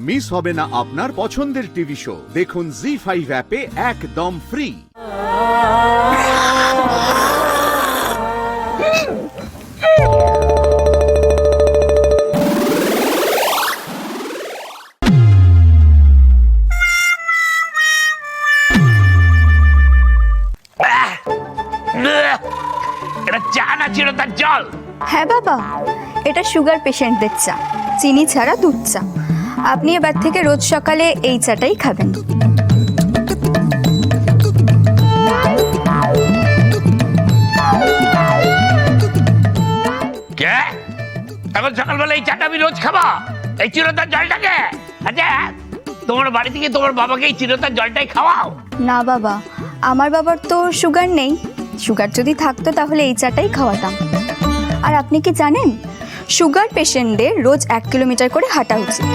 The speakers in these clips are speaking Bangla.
মিস হবে না আপনার পছন্দের টিভি শো। দেখুন জি5 অ্যাপে একদম ফ্রি। এটা চা না চিরতার জল? হ্যাঁ বাবা, এটা সুগার পেশেন্টদের চা, চিনি ছাড়া দুধ চা। আপনি এবার থেকে রোজ সকালে এই চাটাই খাবেন। কে? এখন সকালবেলা এই চাটা আমি রোজ খাবো? এই চিরতার জলটাকে? আচ্ছা, তোমার বাড়ি থেকে তোমার বাবাকে এই চিরতার জলটাই খাওয়াও? না বাবা, আমার বাবার তো সুগার নেই। সুগার যদি থাকতো তাহলে এই চাটাই খাওয়াতাম। আর আপনি কি জানেন, সুগার পেশেন্টদের রোজ 1 কিলোমিটার করে হাঁটা উচিত।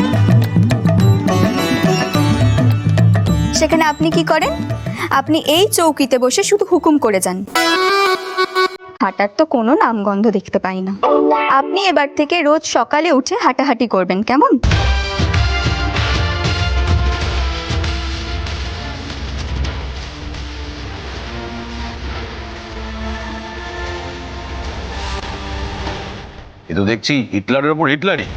সেখানে আপনি কি করেন? আপনি এই চৌকিতে বসে শুধু হুকুম করে যান। হাঁটার তো কোনো নামগন্ধ দেখতে পাই না। আপনি এবার থেকে রোজ সকালে উঠে হাঁটাহাঁটি করবেন, কেমন? এ তো দেখছি হিটলারের ওপর হিটলারই।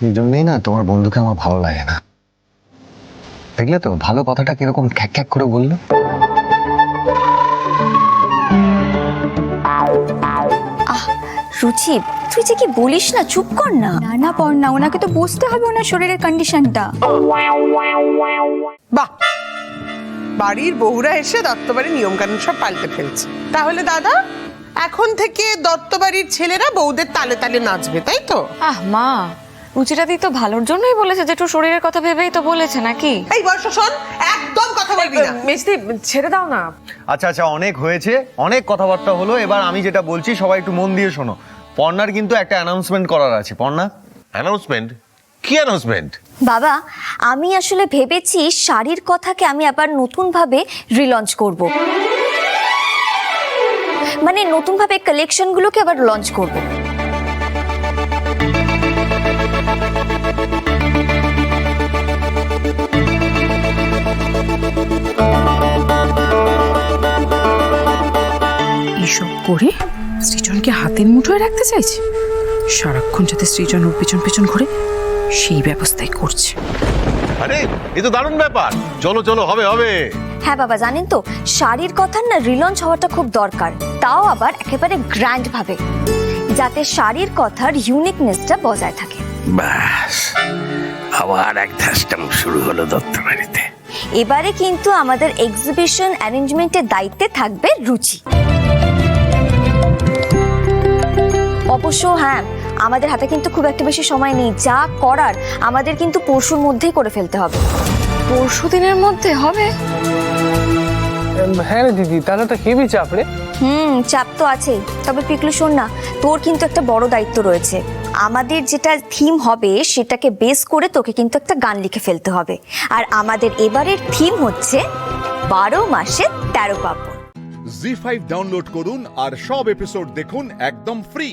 এই জন্যই না তোমার বন্ধুকে আমার ভালো লাগে না। দেখলে তো ভালো কথাটা কিরকম খ্যাক খ্যাক করে বললো। রুচি, তুই যে কি বলিস না, চুপ কর না। না না পড়না, ওনাকে তো বুঝতে হবে ওনার শরীরের কন্ডিশনটা। বাহ, বাড়ির বউরা এসে দত্তবাড়ির নিয়ম কানুন সব পাল্টে ফেলছে। তাহলে দাদা, এখন থেকে দত্তবাড়ির ছেলেরা বউদের তালে তালে নাচবে, তাই তো? মা, রুচিটাদি তো ভালোর জন্যই বলেছে, যে একটু শরীরের কথা ভেবেই তো বলেছে নাকি? এই বর্ষা শোন, একদম কথা বলবি না। মিষ্টি, ছেড়ে দাও না। আচ্ছা আচ্ছা, অনেক হয়েছে, অনেক কথাবার্তা হলো। এবার আমি যেটা বলছি সবাই একটু মন দিয়ে শোনো। পর্ণার কিন্তু একটা অ্যানাউন্সমেন্ট করার আছে। পর্ণা, অ্যানাউন্সমেন্ট? কি অ্যানাউন্সমেন্ট? বাবা, আমি আসলে ভেবেছি শাড়ির কথাকে আমি আবার নতুনভাবে রিলঞ্চ করব। মানে নতুনভাবে কালেকশনগুলোকে আবার লঞ্চ করব। এইসব করে সৃজনকে হাতের মুঠোয় রাখতে চাইছে। সারাক্ষণ যাতে সৃজন ওর পেছন পেছন ঘুরে, সেই ব্যবস্থাই করছে। আরে এ তো দারুণ ব্যাপার। চলো চলো, হবে হবে। হ্যাঁ বাবা, জানেন তো শাড়ির কথার না রিলঞ্চ হওয়াটা খুব দরকার, তাও আবার একেবারে গ্র্যান্ড ভাবে, যাতে শাড়ির কথার ইউনিকনেসটা বজায় থাকে। ব্যাস, আবার এক ধাস্টাম শুরু হলো দত্তবাড়িতে। এবারে কিন্তু আমাদের এক্সিবিশন অ্যারেঞ্জমেন্টের দায়িত্বে থাকবে রুচি। অবশ্য হ্যাঁ, আমাদের হাতে কিন্তু খুব একটা বেশি সময় নেই। যা করার আমাদের কিন্তু পরশুর মধ্যেই করে ফেলতে হবে। পরশু দিনের মধ্যে হবে? হ্যাঁ রে দিদি, তাহলে তো হেভি চাপ রে। চাপ তো আছেই। তবে পিকলু শোন না, তোর কিন্তু একটা বড় দায়িত্ব রয়েছে। আমাদের যেটা থিম হবে সেটাকে বেস করে তোকে কিন্তু একটা গান লিখে ফেলতে হবে। আর আমাদের এবারের থিম হচ্ছে 12 মাসে 13 পার্বণ। জি5 ডাউনলোড করুন আর সব এপিসোড দেখুন একদম ফ্রি।